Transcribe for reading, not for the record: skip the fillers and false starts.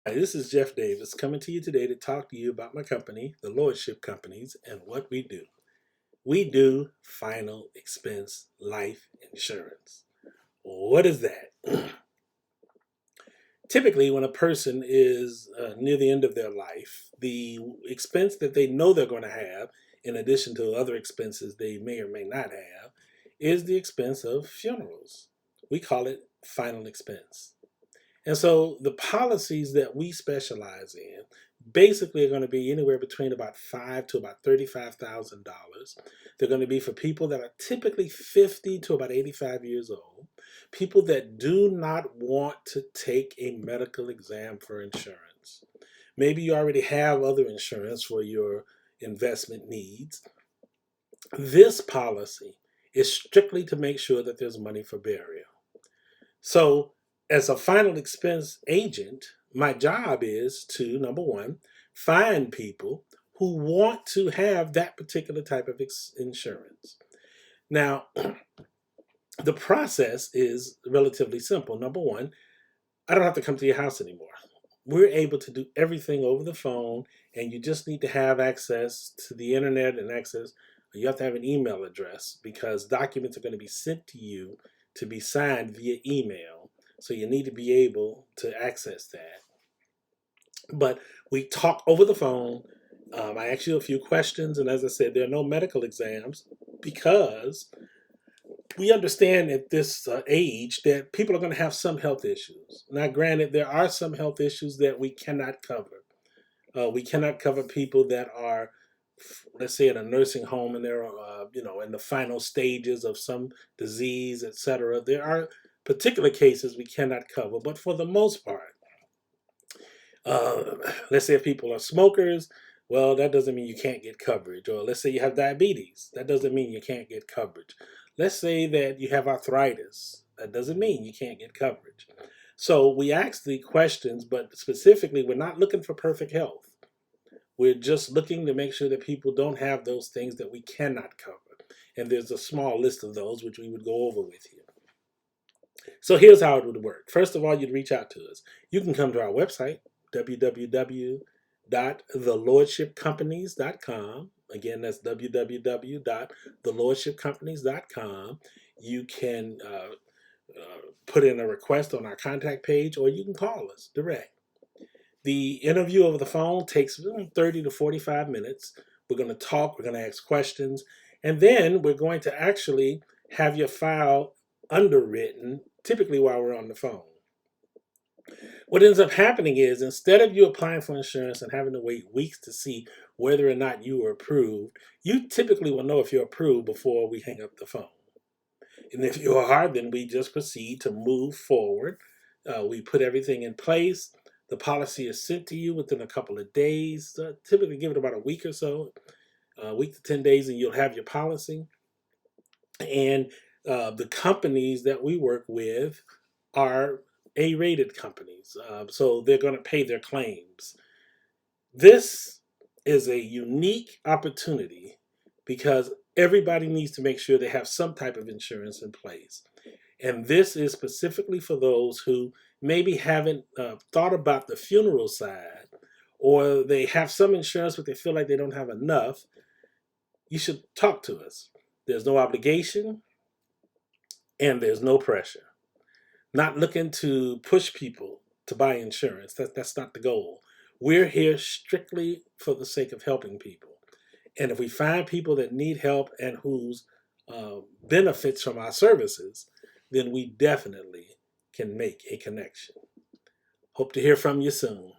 Hi, this is Jeff Davis coming to you today to talk to you about my company, the Lordship Companies, and what we do. We do final expense life insurance. What is that? Typically, when a person is near the end of their life, the expense that they know they're going to have, in addition to other expenses they may or may not have, is the expense of funerals. We call it final expense. And so the policies that we specialize in basically are going to be anywhere between about five to about $35,000. They're going to be for people that are typically 50 to about 85 years old, people that do not want to take a medical exam for insurance. Maybe you already have other insurance for your investment needs. This policy is strictly to make sure that there's money for burial. So, as a final expense agent, my job is to, number one, find people who want to have that particular type of insurance. Now, the process is relatively simple. Number one, I don't have to come to your house anymore. We're able to do everything over the phone, and you just need to have access to the internet and access. You have to have an email address because documents are going to be sent to you to be signed via email. So you need to be able to access that. But we talk over the phone. I ask you a few questions, and as I said, there are no medical exams because we understand at this age that people are going to have some health issues. Now, granted, there are some health issues that we cannot cover. We cannot cover people that are, let's say, in a nursing home and they're, in the final stages of some disease, etc. There are particular cases we cannot cover, but for the most part, uh, let's say if people are smokers, well, that doesn't mean you can't get coverage. Or let's say you have diabetes, that doesn't mean you can't get coverage. Let's say that you have arthritis, that doesn't mean you can't get coverage. So we ask the questions, but specifically, we're not looking for perfect health. We're just looking to make sure that people don't have those things that we cannot cover. And there's a small list of those which we would go over with you. So here's how it would work. First of all, you'd reach out to us. You can come to our website, www.thelordshipcompanies.com. Again, that's www.thelordshipcompanies.com. You can put in a request on our contact page, or you can call us direct. The interview over the phone takes 30 to 45 minutes. We're going to talk, we're going to ask questions, and then we're going to actually have your file underwritten, typically while we're on the phone. What ends up happening is instead of you applying for insurance and having to wait weeks to see whether or not you were approved, you typically will know if you're approved before we hang up the phone. And if you are, then we just proceed to move forward. We put everything in place. The policy is sent to you within a couple of days. Typically, give it about a week or so, a week to 10 days, and you'll have your policy. And the companies that we work with are A-rated companies, so they're going to pay their claims. This is a unique opportunity because everybody needs to make sure they have some type of insurance in place. And this is specifically for those who maybe haven't thought about the funeral side, or they have some insurance but they feel like they don't have enough. You should talk to us. There's no obligation and there's no pressure. Not looking to push people to buy insurance. That's not the goal. We're here strictly for the sake of helping people. And if we find people that need help and whose benefits from our services, then we definitely can make a connection. Hope to hear from you soon.